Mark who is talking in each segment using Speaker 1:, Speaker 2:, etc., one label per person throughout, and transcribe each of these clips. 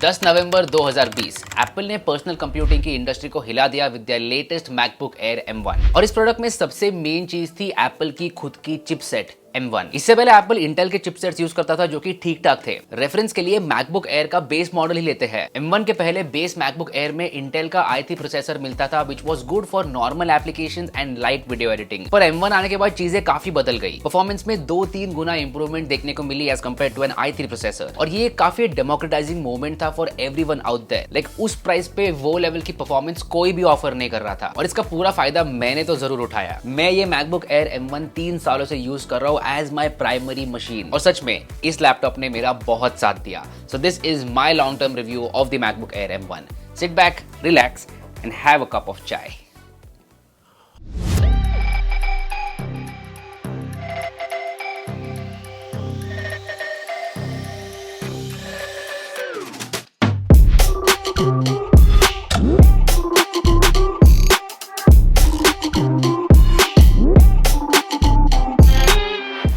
Speaker 1: 10 नवंबर 2020 Apple ने personal computing की industry को हिला दिया with the latest MacBook Air M1। और इस प्रोडक्ट में सबसे मेन चीज थी एप्पल की खुद की चिपसेट M1। इससे पहले एप्पल इंटेल के चिपसेट्स यूज करता था जो कि ठीक ठाक थे। रेफरेंस के लिए मैकबुक एयर का बेस मॉडल ही लेते हैं। M1 के पहले बेस मैकबुक एयर में इंटेल का i3 प्रोसेसर मिलता था which was good for normal applications and light video editing. पर M1 आने के बाद चीजें काफी बदल गई। परफॉर्मेंस में 2-3 गुना इंप्रूवमेंट देखने को मिली as compared to an i3 processor. और ये काफी डेमोक्रेटाइजिंग मोमेंट था for everyone out there. Like उस प्राइस पे वो लेवल की परफॉर्मेंस कोई भी ऑफर नहीं कर रहा था और इसका पूरा फायदा मैंने तो जरूर उठाया। मैं ये मैकबुक एयर M1 3 सालों से यूज कर रहा हूँ एज माई प्राइमरी मशीन और सच में इस लैपटॉप ने मेरा बहुत साथ दिया। So this is my long term review of the MacBook Air M1। Sit back, relax and have a cup of चाय।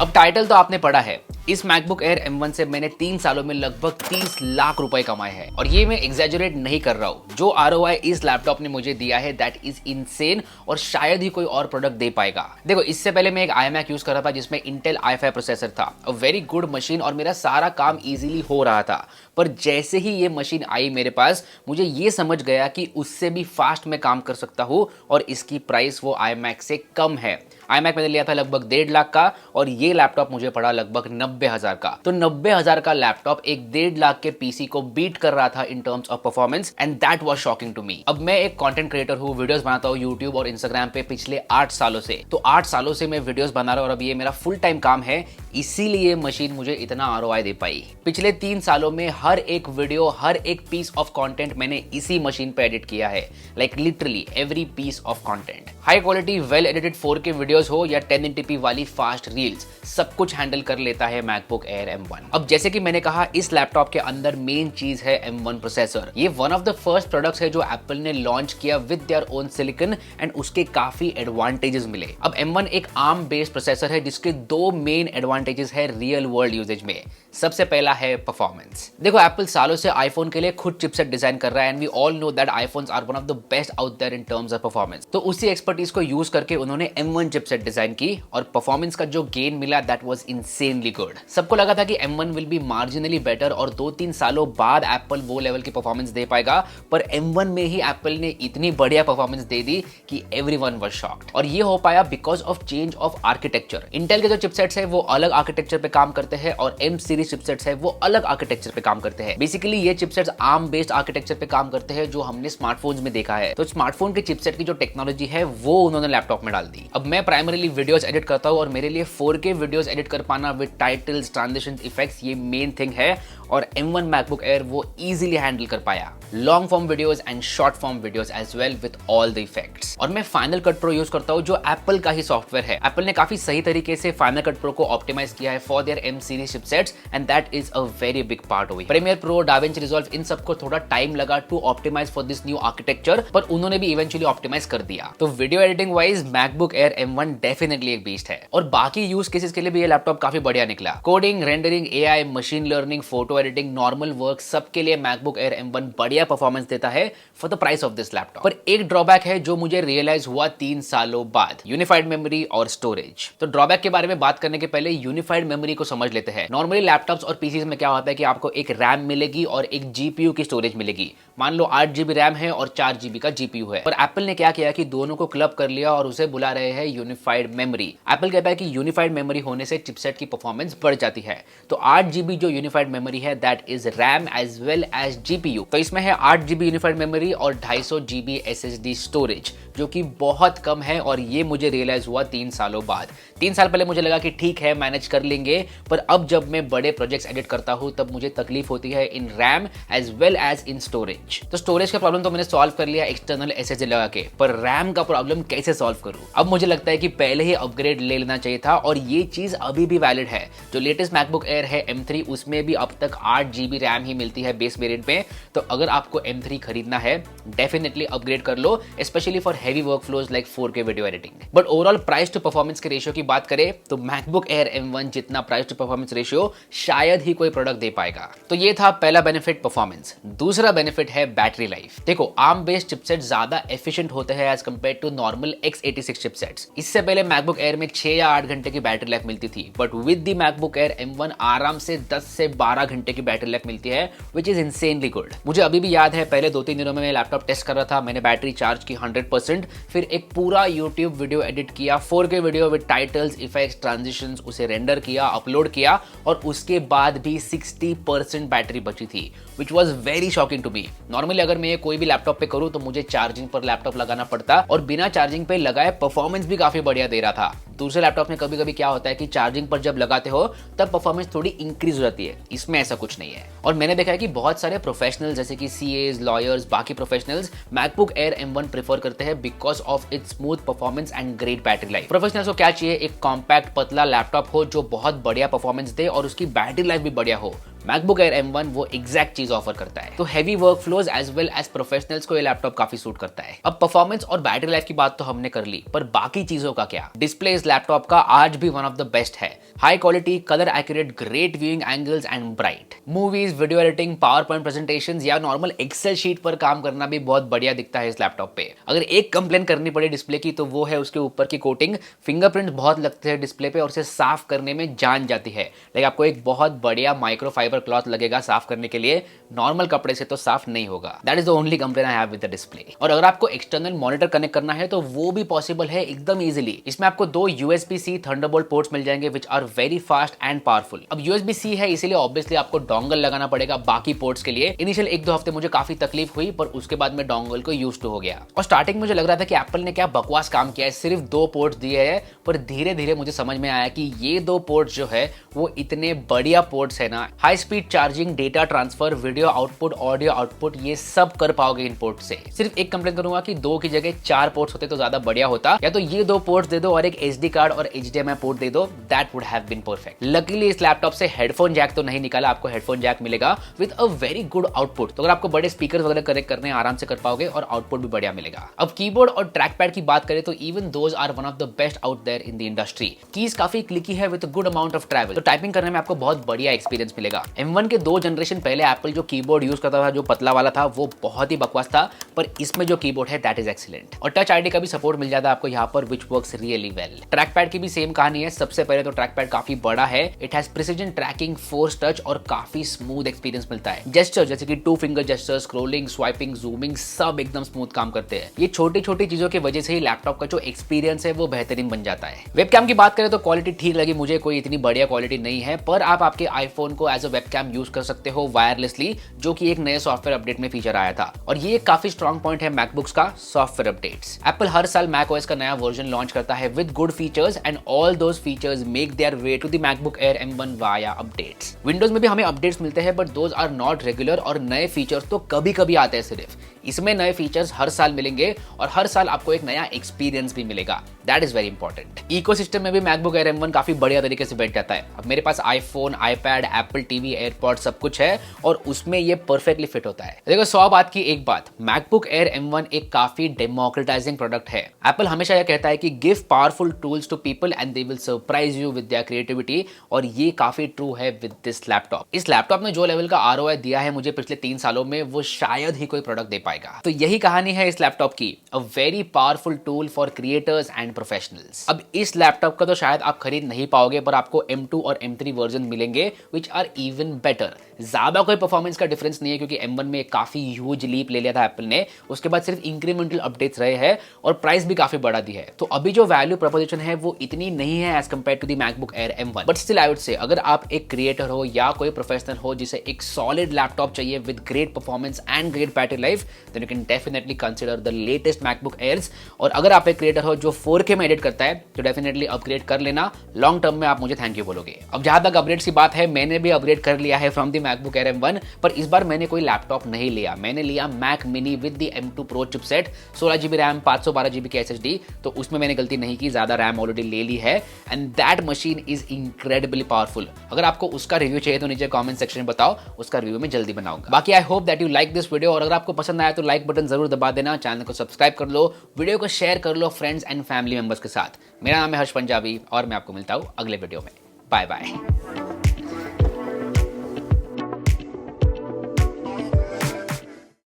Speaker 1: अब टाइटल तो आपने पढ़ा है। इस मैकबुक एयर M1 से मैंने 3 सालों में लगभग 30 लाख रुपए कमाए हैं और ये मैं एग्जैजरेट नहीं कर रहा हूँ। जो ROI इस लैपटॉप ने मुझे दिया है दैट इज इनसेन और शायद ही कोई और प्रोडक्ट दे पाएगा। देखो, इससे पहले मैं एक iMac यूज कर रहा था जिसमें इंटेल i5 प्रोसेसर था, अ वेरी गुड मशीन और मेरा सारा काम इजीली हो रहा था। पर जैसे ही ये मशीन आई मेरे पास, मुझे ये समझ गया कि उससे भी फास्ट मैं काम कर सकता हूँ और इसकी प्राइस वो iMac से कम है। iMac मैंने लिया था लगभग 1.5 लाख का और ये लैपटॉप मुझे पड़ा लगभग 90,000 का। तो 90,000 का लैपटॉप एक 1.5 लाख के पीसी को बीट कर रहा था in terms of performance and that was shocking to me. अब मैं एक कंटेंट क्रिएटर हूँ, वीडियोस बनाता हूँ यूट्यूब और इंस्टाग्राम पे पिछले 8 सालों से। तो 8 सालों से मैं वीडियोस बना रहा हूँ और अब ये मेरा फुल टाइम काम है, इसीलिए मशीन मुझे इतना ROI दे पाई। पिछले 3 सालों में हर एक वीडियो, हर एक पीस ऑफ कंटेंट मैंने इसी मशीन पे एडिट किया है। Like literally every piece of content. High quality well edited 4K videos हो या 1080p वाली फास्ट रील्स, सब कुछ हैंडल कर लेता है मैकबुक एयर M1। अब जैसे कि मैंने कहा, इस लैपटॉप के अंदर मेन चीज है M1 प्रोसेसर। ये one of the first products है जो एप्पल ने लॉन्च किया with their own silicon and उसके काफी एडवांटेजेस मिले। अब M1 एक ARM बेस्ड प्रोसेसर है जिसके 2 मेन एडवांटेजेस है रियल वर्ल्ड यूजेज में। सबसे पहला है परफॉर्मेंस। देखो, एप्पल सालों से आईफोन के लिए खुद चिपसेट डिजाइन कर रहा है and we all know that iPhones are one of the best out there in terms of performance. तो उसी एक्सपर्टीज को यूज करके उन्होंने M1 चिपसेट डिजाइन की और परफॉर्मेंस का जो गेन मिला दैट वाज इनसेनली गुड। सबको लगा था कि M1 will be marginally better और 2-3 सालों बाद एप्पल वो लेवल की परफॉर्मेंस दे पाएगा, पर M1 में ही एप्पल ने इतनी बढ़िया परफॉर्मेंस दे दी कि एवरीवन वाज शॉक्ड। और ये हो पाया because of change of architecture. Intel के जो चिपसेट्स है वो अलग आर्किटेक्चर पे काम करते हैं और M सीरीज चिपसेट्स है वो अलग आर्किटेक्चर पे काम करते हैं। बेसिकली ये चिपसेट्स ARM बेस्ड आर्किटेक्चर पे काम करते हैं जो हमने स्मार्टफोन्स में देखा है। तो स्मार्टफोन के चिपसेट की जो टेक्नोलॉजी है वो उन्होंने लैपटॉप में डाल दी। अब मैं प्राइमरीली वीडियोस एडिट करता हूँ और मेरे लिए 4K वीडियोस एडिट कर पाना विद टाइटल्स, ट्रांजिशंस, इफेक्ट्स ये मेन थिंग है और M1 मैकबुक एयर वो इजीली हैंडल कर पाया। Long form videos and short form videos as well with all the effects. और मैं फाइनल कट प्रो यूज करता हूँ जो एप्पल का ही सॉफ्टवेयर है। एप्पल ने काफी सही तरीके से फाइनल कट प्रो को ऑप्टिमाइज किया है for their M series chipsets and that is a very big part of it. Premiere Pro, DaVinci Resolve, इन सबको थोड़ा टाइम लगा to optimize for this new architecture, पर उन्होंने भी इवेंचुअली ऑप्टिमाइज कर दिया। तो video editing wise MacBook Air M1 definitely एक बीस्ट है और बाकी यूज केसेस के लिए भी ये लैपटॉप काफी बढ़िया निकला। Coding, rendering, AI, machine learning, photo editing, normal work, सबके लिए मैकबुक एयर M1 बढ़िया परफॉर्मेंस देता है for the price of this laptop. पर एक ड्रॉबैक है जो मुझे रियलाइज हुआ 3 सालों बाद, यूनिफाइड मेमोरी और स्टोरेज। तो ड्रॉबैक के बारे में बात करने के पहले यूनिफाइड मेमोरी को समझ लेते हैं। नॉर्मली लैपटॉप्स और पीसीज में क्या होता है कि आपको एक रैम मिलेगी और एक GPU की स्टोरेज मिलेगी। मान लो 8 GB रैम है और 4 GB का GPU है। पर एप्पल ने क्या किया कि दोनों को क्लब कर लिया और उसे बुला रहे हैं यूनिफाइड मेमोरी। एप्पल कहता है कि यूनिफाइड मेमोरी होने से चिपसेट की परफॉर्मेंस बढ़ जाती है। तो 8 GB जो यूनिफाइड मेमोरी है that is RAM as well as GPU। तो इसमें है 8 GB यूनिफाइड मेमोरी और 250 GB SSD स्टोरेज, जो कि बहुत कम है और ये मुझे रियलाइज हुआ 3 सालों बाद। 3 साल पहले मुझे लगा कि ठीक है मैनेज कर लेंगे, पर अब जब मैं बड़े प्रोजेक्ट्स एडिट करता हूं तब मुझे तकलीफ होती है in RAM as well as in storage. तो स्टोरेज का प्रॉब्लम तो मैंने सॉल्व कर लिया एक्सटर्नल SSD लगा के, पर रैम का प्रॉब्लम कैसे सॉल्व करूं? अब मुझे लगता है कि पहले ही अपग्रेड ले लेना चाहिए था और ये चीज अभी भी वैलिड है। जो लेटेस्ट मैकबुक एयर है M3 उसमें भी अब तक सिर्फ 8 GB रैम ही मिलती है बेस वेरिएंट में। तो अगर आपको M3 खरीदना है डेफिनेटली अपग्रेड कर लो, specially for heavy workflows like 4K video editing. But overall price to performance के रेशियो की बात करें तो मैकबुक एयर M1 जितना प्राइस टू परफॉर्मेंस रेशियो शायद ही कोई प्रोडक्ट दे पाएगा। तो ये था पहला बेनिफिट परफॉर्मेंस। दूसरा बेनिफिट है बैटरी लाइफ। देखो ARM बेस्ड चिपसेट ज्यादा एफिशिएंट होते हैं as compared to normal x86 chipsets. इससे पहले मैकबुक एयर में 6 या 8 घंटे की बैटरी लाइफ मिलती थी, but with the MacBook Air M1 आराम से 10 से 12 घंटे की बैटरी लाइफ मिलती है, विच इज इंसेनली गुड। मुझे अभी भी याद है पहले 2-3 दिनों में मैं लैपटॉप टेस्ट कर रहा था, मैंने बैटरी चार्ज की 100%, फिर एक पूरा यूट्यूब वीडियो एडिट किया, 4K video with titles, effects, transitions, उसे रेंडर किया, अपलोड किया और उसके बाद भी 60% बैटरी बची थी, which was very shocking to me. Normally अगर मैं ये कोई भी लैपटॉप पे करूँ तो मुझे चार्जिंग पर लैपटॉप लगाना पड़ता और बिना चार्जिंग पे लगाए परफॉर्मेंस भी काफी बढ़िया दे रहा था। दूसरे लैपटॉप में कभी कभी क्या होता है कि चार्जिंग पर जब लगाते हो तब परफॉर्मेंस थोड़ी इंक्रीज हो जाती है, इसमें ऐसा कुछ नहीं है। और मैंने देखा है कि बहुत सारे प्रोफेशनल जैसे कि CAs, लॉयर्स, बाकी professionals MacBook Air M1 prefer करते हैं because of its smooth performance and great battery life. Professionals को क्या चाहिए, एक कॉम्पैक्ट पतला लैपटॉप हो जो बहुत बढ़िया परफॉर्मेंस दे और उसकी बैटरी लाइफ भी बढ़िया हो। मैकबुक एयर M1 वो एग्जैक्ट चीज ऑफर करता है। तो heavy workflows as well as professionals को ये लैपटॉप काफी सूट करता है। अब परफॉर्मेंस और बैटरी लाइफ की बात तो हमने कर ली, पर बाकी चीजों का क्या? डिस्प्ले इस लैपटॉप का आज भी वन ऑफ द बेस्ट है। High quality, colour accurate, great viewing angles and bright. Movies, video editing, power point presentation या नॉर्मल एक्सेल शीट पर काम करना भी बहुत बढ़िया दिखता है इस लैपटॉप पे। अगर एक कंप्लेन करनी पड़े डिस्प्ले की तो वो है उसके ऊपर की कोटिंग। फिंगरप्रिंट बहुत लगते हैं डिस्प्ले पे और उसे साफ करने में जान जाती है। लेकिन आपको एक बहुत बढ़िया माइक्रोफाइबर क्लॉथ लगेगा साफ करने के लिए, नॉर्मल कपड़े से तो साफ नहीं होगा। That is the only complain I have with the display. और अगर आपको एक्सटर्नल मॉनिटर कनेक्ट करना है तो वो भी पॉसिबल है एकदम इजीली। इसमें आपको 2 USB-C थंडरबोल्ट पोर्ट्स मिल जाएंगे which are very fast and powerful. अब USB-C है इसीलिए ऑब्वियसली आपको डोंगल लगाना पड़ेगा बाकी पोर्ट्स के लिए। इनिशियल 1-2 हफ्ते मुझे काफी तकलीफ हुई, पर उसके बाद मैं डोंगल को यूज्ड टू हो गया। और स्टार्टिंग मुझे लग रहा था कि एप्पल ने क्या बकवास काम किया है, सिर्फ 2 पोर्ट्स दिए हैं, पर धीरे धीरे मुझे समझ में आया कि ये 2 पोर्ट्स जो है वो इतने बढ़िया पोर्ट्स है ना। High speed charging, data transfer, video output, audio output, ये सब कर पाओगे इन पोर्ट से। सिर्फ एक कंप्लेन करूंगा कि 2 की जगह 4 पोर्ट्स होते तो ज्यादा बढ़िया होता, या तो ये 2 पोर्ट्स दे दो और एक SD कार्ड और HDMI पोर्ट दे दो, that would have been perfect. Luckily इस लैपटॉप से हेडफोन जैक तो नहीं निकाला, आपको हेडफोन जैक मिलेगा with a very good output. तो अगर आपको बड़े स्पीकर वगैरह कनेक्ट करने आराम से कर पाओगे और आउटपुट भी बढ़िया मिलेगा। अब कीबोर्ड और ट्रैक पैड की बात करें तो even those are one of the best out there in the industry. Keys काफी क्लिकी है with good amount of travel, तो टाइपिंग करने में आपको बहुत बढ़िया एक्सपीरियंस मिलेगा। M1 के 2 जनरेशन पहले एप्पल जो कीबोर्ड यूज करता था, जो पतला वाला था, वो बहुत ही बकवास था, पर इसमें जो कीबोर्ड है दैट इज एक्सीलेंट। और टच आईडी का भी सपोर्ट मिल जाता है आपको यहाँ पर, which works really well. Track pad की भी सेम कहानी है। सबसे पहले तो ट्रैक पैड काफी बड़ा है, it has precision tracking, force touch और काफी स्मूथ एक्सपीरियंस मिलता है। जेस्चर जैसे कि 2 finger gesture, scrolling, swiping, zooming, सब एकदम स्मूथ काम करते हैं। ये छोटी छोटी चीजों की वजह से ही लैपटॉप का जो एक्सपीरियंस है वो बेहतरीन बन जाता है। वेबकैम की बात करें तो क्वालिटी ठीक लगी मुझे, कोई इतनी बढ़िया क्वालिटी नहीं है, पर आप आपके आईफोन को एज अ वेबकैम यूज कर सकते हो वायरलेसली, जो कि एक नए सॉफ्टवेयर अपडेट में फीचर आया था। और ये काफी स्ट्रॉन्ग पॉइंट है मैकबुक्स का, सॉफ्टवेयर अपडेट्स। एप्पल हर साल मैकओएस का नया वर्जन लॉन्च करता है with good features and all those features make their way to the MacBook Air M1 via updates. Windows में भी हमें अपडेट्स मिलते हैं, but those are not regular, और नए फीचर्स तो कभी कभी आते हैं सिर्फ। इसमें नए फीचर्स हर साल मिलेंगे और हर साल आपको एक नया एक्सपीरियंस भी मिलेगा, that is very important. Ecosystem में भी मैकबुक एयर M1 काफी बढ़िया तरीके से बैठ जाता है। अब मेरे पास iPhone, iPad, Apple TV, AirPod सब कुछ है और उसमें ये परफेक्टली फिट होता है। देखो 100 बात की एक बात, मैकबुक एयर M1 एक काफी डेमोक्रेटाइजिंग प्रोडक्ट है। एप्पल हमेशा यह कहता है कि give powerful tools to people and they will surprise you with their creativity, और ये काफी ट्रू है विद दिस लैपटॉप। इस लैपटॉप ने जो लेवल का ROI दिया है मुझे पिछले 3 सालों में, वो शायद ही कोई प्रोडक्ट दे पाएगा। तो यही कहानी है इस लैपटॉप की, a very powerful tool for creators and professionals. अब इस लैपटॉप का तो शायद आप खरीद नहीं पाओगे, पर आपको M2 और M3 वर्जन मिलेंगे विच आर इवन बेटर। ज्यादा कोई परफॉर्मेंस का डिफरेंस नहीं है क्योंकि M1 में काफी ह्यूज लीप ले लिया था एप्पल ने, उसके बाद सिर्फ इंक्रीमेंटल अपडेट्स रहे हैं और प्राइस भी काफी बढ़ा दी है। तो अभी जो वैल्यू प्रोपोजिशन है वो इतनी नहीं है as compared to the MacBook Air M1, but still I would say अगर आप एक क्रिएटर हो या कोई प्रोफेशनल हो जिसे एक सॉलिड लैपटॉप चाहिए with great performance and great battery life, then you can definitely consider the latest MacBook Airs. और अगर आप एक क्रिएटर हो जो 4K में एडिट करता है तो डेफिनेटली अपग्रेड कर लेना, लॉन्ग टर्म में आप मुझे थैंक यू बोलोगे। अब जहां तक अपग्रेड्स की बात है, मैंने भी अपग्रेड कर लिया है from the MacBook Air M1, पर इस बार मैंने कोई लैपटॉप नहीं लिया, मैंने लिया Mac mini with the M2 Pro chipset, 16GB RAM, 512GB की SSD। तो उसमें मैंने गलती नहीं की, ज्यादा रैम ऑलरेडी ले ली है and that machine is incredibly powerful. अगर आपको उसका रिव्यू चाहिए तो नीचे कमेंट सेक्शन में बताओ, उसका रिव्यू मैं जल्दी बनाऊंगा। बाकी I hope that you like this video, और अगर आपको पसंद आया तो लाइक बटन जरूर दबा देना, चैनल को सब्सक्राइब कर लो, वीडियो को शेयर कर लो फ्रेंड्स एंड फैमिली मेंबर्स के साथ। मेरा नाम है हर्ष पंजाबी और मैं आपको मिलता हूं अगले वीडियो में। Bye bye.